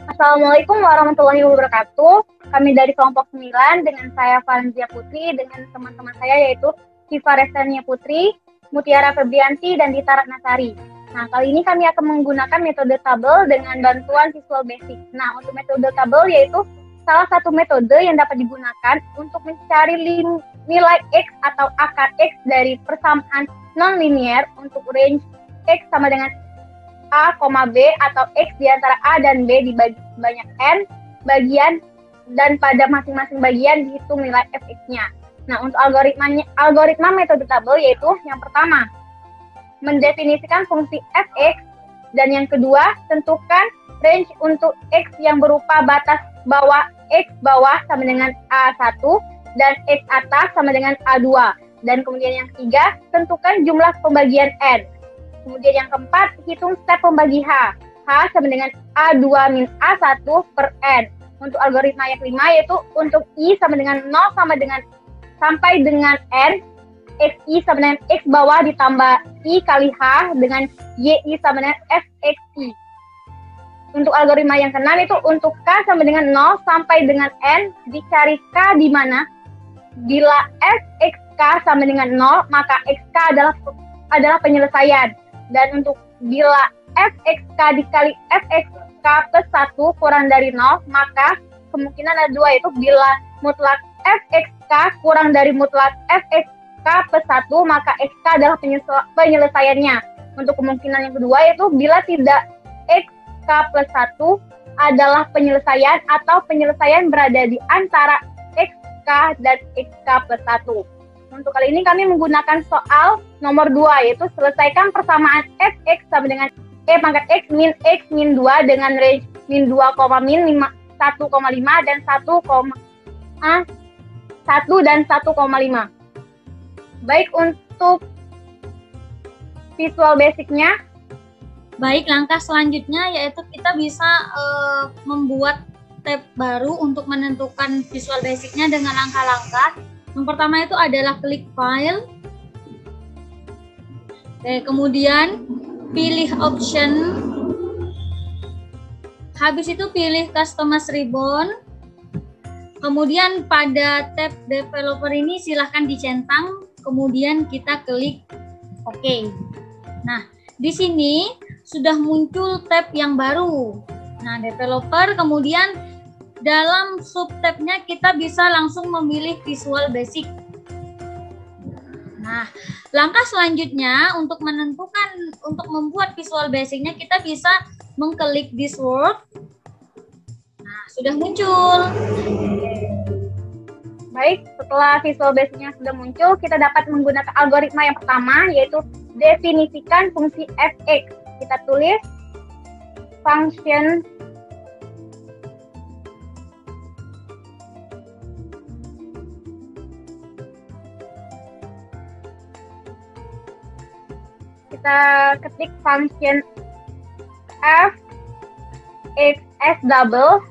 Assalamualaikum warahmatullahi wabarakatuh. Kami dari kelompok 9 dengan saya Faranzia Putri dengan teman-teman saya yaitu Siva Restania Putri, Mutiara Febrianti, dan Dita Ratnasari. Nah, kali ini kami akan menggunakan metode tabel dengan bantuan Visual Basic. Nah, untuk metode tabel yaitu salah satu metode yang dapat digunakan untuk mencari nilai X atau akar X dari persamaan non-linear untuk range X sama dengan A, B atau X di antara A dan B dibagi sebanyak N bagian dan pada masing-masing bagian dihitung nilai Fx-nya. Nah, untuk algoritma metode tabel yaitu yang pertama, mendefinisikan fungsi Fx, dan yang kedua, tentukan range untuk X yang berupa batas bawah X bawah sama dengan A1 dan X atas sama dengan A2. Dan kemudian yang ketiga, tentukan jumlah pembagian N. Kemudian yang keempat, hitung step pembagi H. H sama dengan A2 min A1 per N. Untuk algoritma yang kelima yaitu untuk I sama dengan 0 sampai dengan N, XI sama dengan X bawah ditambah I kali H dengan YI sama dengan Fxi. Untuk algoritma yang keenam itu untuk K sama dengan 0 sampai dengan N, dicari K di mana? Bila Fxk sama dengan 0, maka Xk adalah penyelesaian. Dan untuk bila Fxk dikali Fxk plus 1 kurang dari 0, maka kemungkinan ada dua, yaitu bila mutlak Fxk kurang dari mutlak Fxk plus 1, maka Xk adalah penyelesaiannya. Untuk kemungkinan yang kedua yaitu bila tidak Xk plus 1 adalah penyelesaian atau penyelesaian berada di antara Xk dan Xk plus 1. Untuk kali ini kami menggunakan soal nomor 2, yaitu selesaikan persamaan Fx sama dengan E pangkat X min 2 dengan range min 2, min 1,5 dan 1 dan 1,5. Baik, untuk Visual Basic-nya. Baik, langkah selanjutnya yaitu kita bisa membuat tab baru untuk menentukan Visual Basic-nya dengan langkah-langkah. Yang pertama itu adalah klik file. Kemudian pilih option. Habis itu pilih customize ribbon. Kemudian pada tab developer ini silahkan dicentang. Kemudian kita klik OK. Nah, di sini sudah muncul tab yang baru. Nah, developer, kemudian dalam subtabnya kita bisa langsung memilih Visual Basic. Nah, langkah selanjutnya untuk membuat Visual Basic-nya kita bisa mengklik this work. Nah, sudah muncul. Baik, setelah Visual Basic-nya sudah muncul, kita dapat menggunakan algoritma yang pertama yaitu definisikan fungsi Fx. Kita tulis function kita ketik function f x s double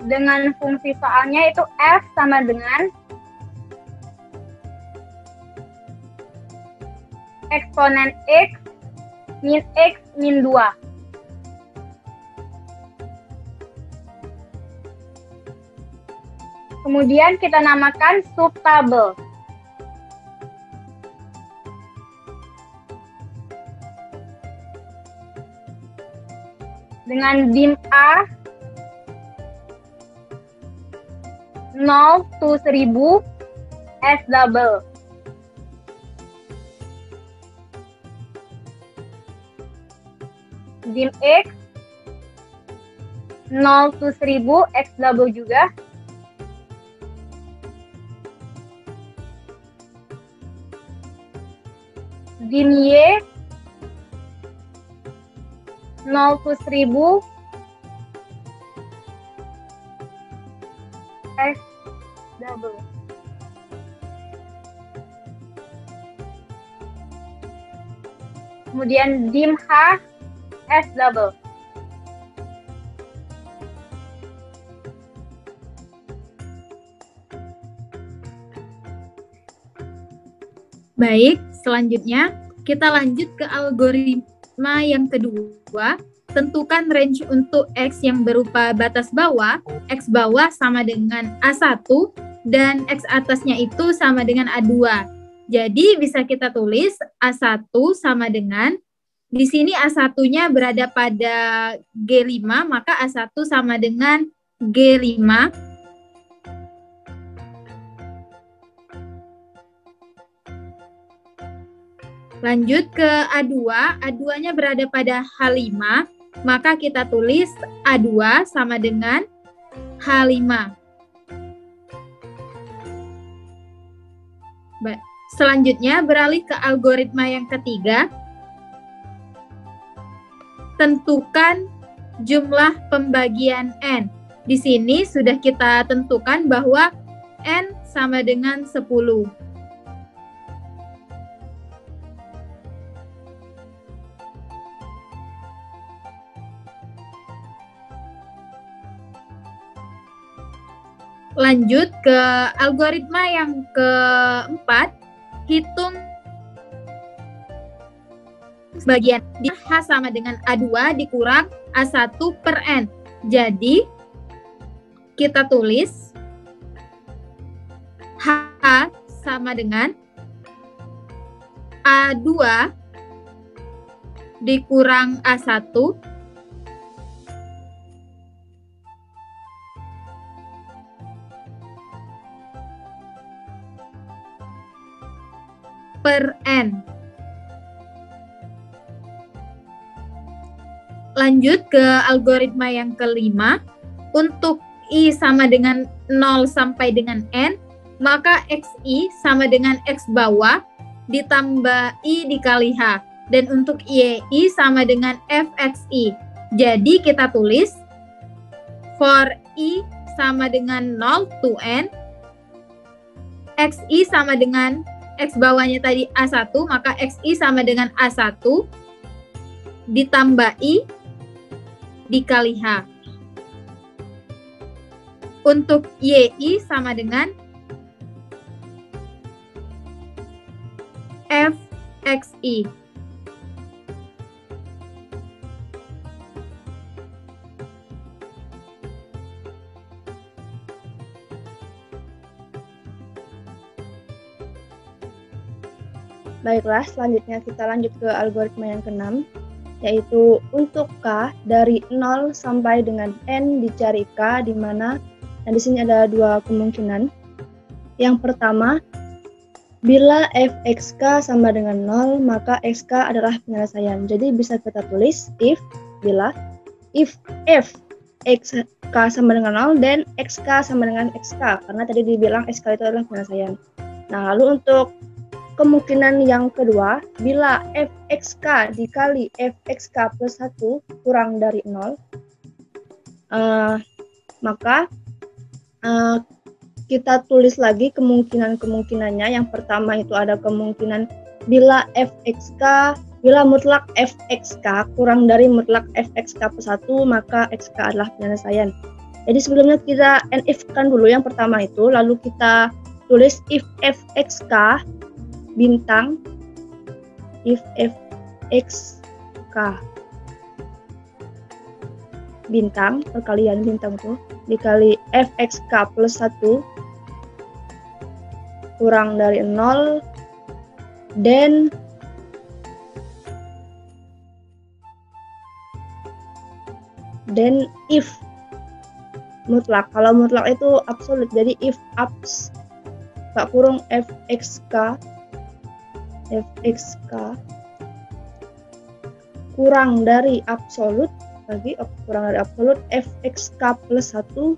dengan fungsi soalnya itu f sama dengan eksponen x min 2. Kemudian kita namakan subtabel. Dengan dim A 0 to 1000 S double. Dim X 0 to 1000 X double juga. Dim Y 0 to 1000 X double. Kemudian dim H S double. Baik, selanjutnya kita lanjut ke algoritma yang kedua. Tentukan range untuk X yang berupa batas bawah, X bawah sama dengan A1, dan X atasnya itu sama dengan A2. Jadi bisa kita tulis A1 sama dengan, di sini A1-nya berada pada G5, maka A1 sama dengan G5. Lanjut ke A2, A2-nya berada pada H5, maka kita tulis A2 sama dengan H5. Selanjutnya beralih ke algoritma yang ketiga. Tentukan jumlah pembagian N. Di sini sudah kita tentukan bahwa N sama dengan 10. Lanjut ke algoritma yang keempat, hitung bagian di H sama dengan A2 dikurang A1 per N. Jadi, kita tulis H sama dengan A2 dikurang A1 per N. Lanjut ke algoritma yang kelima. Untuk I sama dengan 0 sampai dengan N, maka XI sama dengan X bawah ditambah I dikali H. Dan untuk YI sama dengan FXI. Jadi kita tulis for I sama dengan 0 to N, XI sama dengan X bawahnya tadi A1, maka XI sama dengan A1 ditambah I dikali H. Untuk YI sama dengan FXI. Baiklah, selanjutnya kita lanjut ke algoritma yang keenam, yaitu untuk K dari 0 sampai dengan N dicari K, di mana di sini ada dua kemungkinan. Yang pertama, bila fxk sama dengan 0, maka xk adalah penyelesaian. Jadi bisa kita tulis if fxk sama dengan 0 dan xk sama dengan xk, karena tadi dibilang xk itu adalah penyelesaian. Nah, lalu untuk kemungkinan yang kedua, bila fxk dikali fxk plus 1 kurang dari 0, maka kita tulis lagi kemungkinan-kemungkinannya. Yang pertama itu ada kemungkinan bila mutlak fxk kurang dari mutlak fxk plus 1, maka xk adalah penyelesaian. Jadi sebelumnya kita if-kan dulu yang pertama itu, lalu kita tulis if fxk bintang if fxk bintang, perkalian bintang tuh, dikali fxk plus 1 kurang dari 0 dan if mutlak. Kalau mutlak itu absolut, jadi if abs kurung fxk kurang dari absolut, lagi kurang dari absolut fxk plus 1,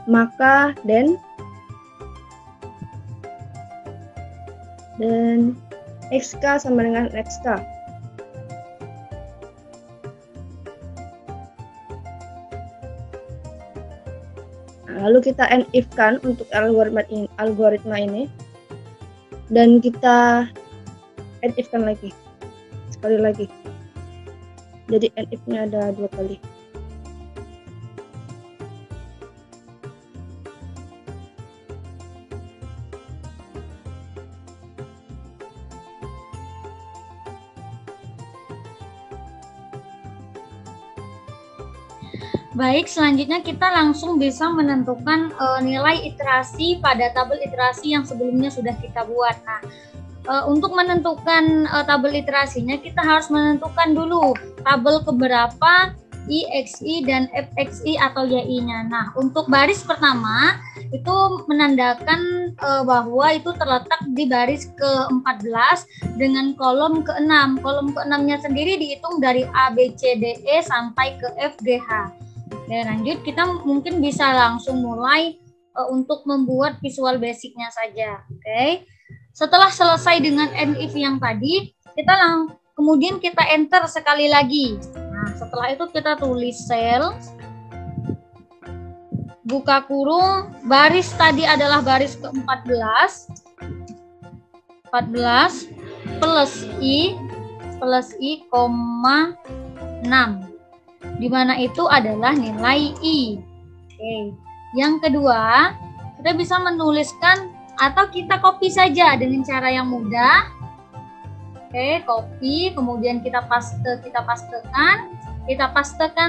maka dan xk sama dengan xk. Lalu kita if-kan untuk algoritma ini, dan kita if-kan lagi sekali lagi. Jadi if-nya ada 2 kali. Baik, selanjutnya kita langsung bisa menentukan nilai iterasi pada tabel iterasi yang sebelumnya sudah kita buat. Nah, untuk menentukan tabel iterasinya, kita harus menentukan dulu tabel keberapa I, XI, dan FXI atau YI-nya. Nah, untuk baris pertama itu menandakan bahwa itu terletak di baris ke-14 dengan kolom ke-6. Kolom ke-6-nya sendiri dihitung dari A, B, C, D, E sampai ke F, G, H. Oke, lanjut kita mungkin bisa langsung mulai untuk membuat visual basic-nya saja. Oke. Setelah selesai dengan end if yang tadi, kemudian kita enter sekali lagi. Nah, setelah itu kita tulis sel, buka kurung, baris tadi adalah baris ke-14, 14 plus I, koma 6, di mana itu adalah nilai I. Oke. Yang kedua, kita bisa menuliskan atau kita copy saja dengan cara yang mudah. Oke, copy, kemudian kita pastekan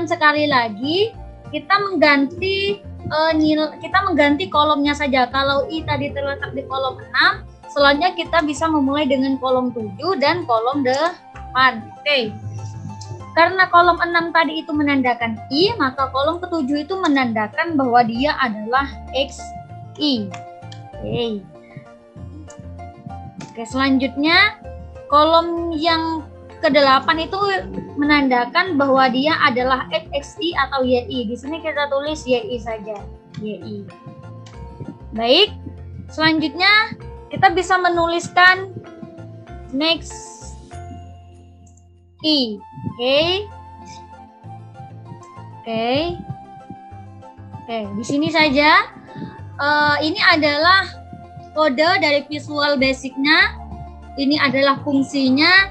sekali lagi. Kita mengganti kolomnya saja. Kalau I tadi terletak di kolom 6, selanjutnya kita bisa memulai dengan kolom 7 dan kolom 8. Oke. Karena kolom 6 tadi itu menandakan I, maka kolom ke-7 itu menandakan bahwa dia adalah XI. Oke, selanjutnya kolom yang ke-8 itu menandakan bahwa dia adalah XI atau YI. Di sini kita tulis YI saja, YI. Baik, selanjutnya kita bisa menuliskan next I. Oke, di sini saja. Ini adalah kode dari visual basic-nya. Ini adalah fungsinya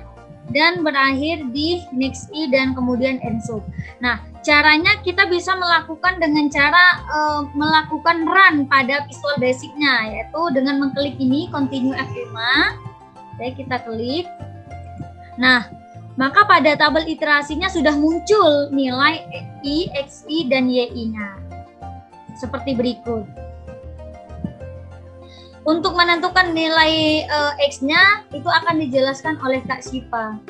dan berakhir di next I dan kemudian end sub. Nah, caranya kita bisa melakukan dengan cara melakukan run pada visual basic-nya, yaitu dengan mengklik ini continue F5. Oke, kita klik. Nah, maka pada tabel iterasinya sudah muncul nilai I, XI, dan YI-nya. Seperti berikut. Untuk menentukan nilai X-nya, itu akan dijelaskan oleh Kak Syifa.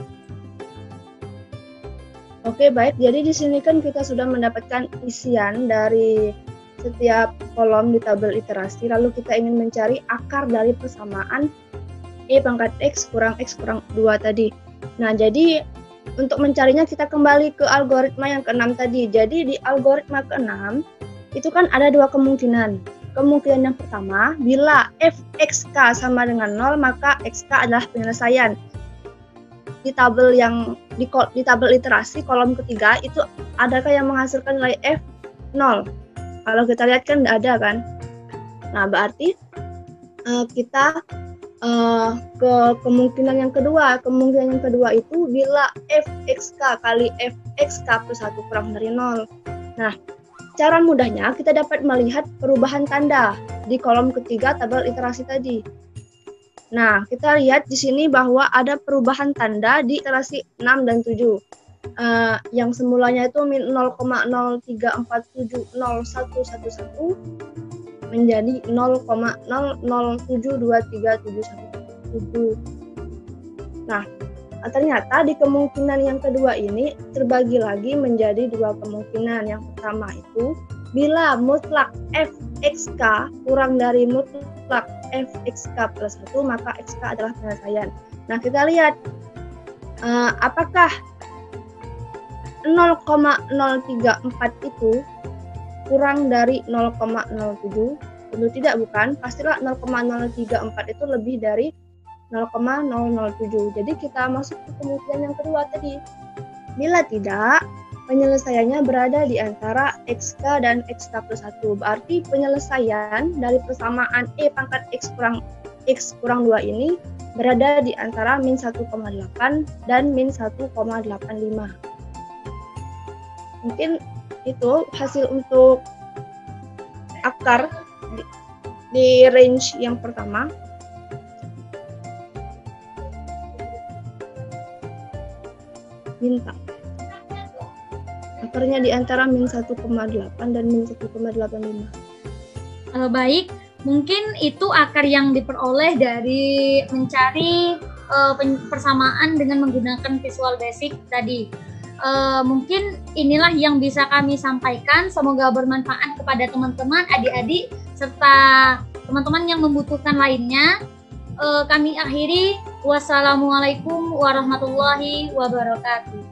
Oke, baik. Jadi di sini kan kita sudah mendapatkan isian dari setiap kolom di tabel iterasi. Lalu kita ingin mencari akar dari persamaan E pangkat X kurang 2 tadi. Nah, jadi untuk mencarinya kita kembali ke algoritma yang ke-6 tadi. Jadi di algoritma ke-6 itu kan ada dua kemungkinan. Kemungkinan yang pertama, bila fxk sama dengan 0, maka xk adalah penyelesaian. Di tabel di tabel iterasi kolom ketiga itu adakah yang menghasilkan nilai f 0? Kalau kita lihat kan tidak ada kan. Nah, berarti kita ke kemungkinan yang kedua. Kemungkinan yang kedua itu bila fxk kali fxk plus 1 kurang dari 0. Nah, cara mudahnya kita dapat melihat perubahan tanda di kolom ketiga tabel iterasi tadi. Nah, kita lihat di sini bahwa ada perubahan tanda di iterasi 6 dan 7. Yang semulanya itu 0,03470111 menjadi 0,00723717. Nah, ternyata di kemungkinan yang kedua ini terbagi lagi menjadi dua kemungkinan. Yang pertama itu bila mutlak fxk kurang dari mutlak fxk plus 1, maka xk adalah penyelesaian. Nah, kita lihat apakah 0,034 itu kurang dari 0,07? Tentu tidak, bukan. Pastilah 0,034 itu lebih dari 0,007. Jadi kita masuk ke kemungkinan yang kedua tadi. Bila tidak, penyelesaiannya berada di antara xk dan xk plus 1. Berarti penyelesaian dari persamaan E pangkat x kurang 2 ini berada di antara min 1,8 dan min 1,85. Mungkin itu hasil untuk akar di range yang pertama. Bintang. Akarnya di antara min 1,8 dan min 1,85. Baik, mungkin itu akar yang diperoleh dari mencari persamaan dengan menggunakan Visual Basic tadi. Mungkin inilah yang bisa kami sampaikan. Semoga bermanfaat kepada teman-teman, adik-adik, serta teman-teman yang membutuhkan lainnya. Kami akhiri. Wassalamualaikum warahmatullahi wabarakatuh.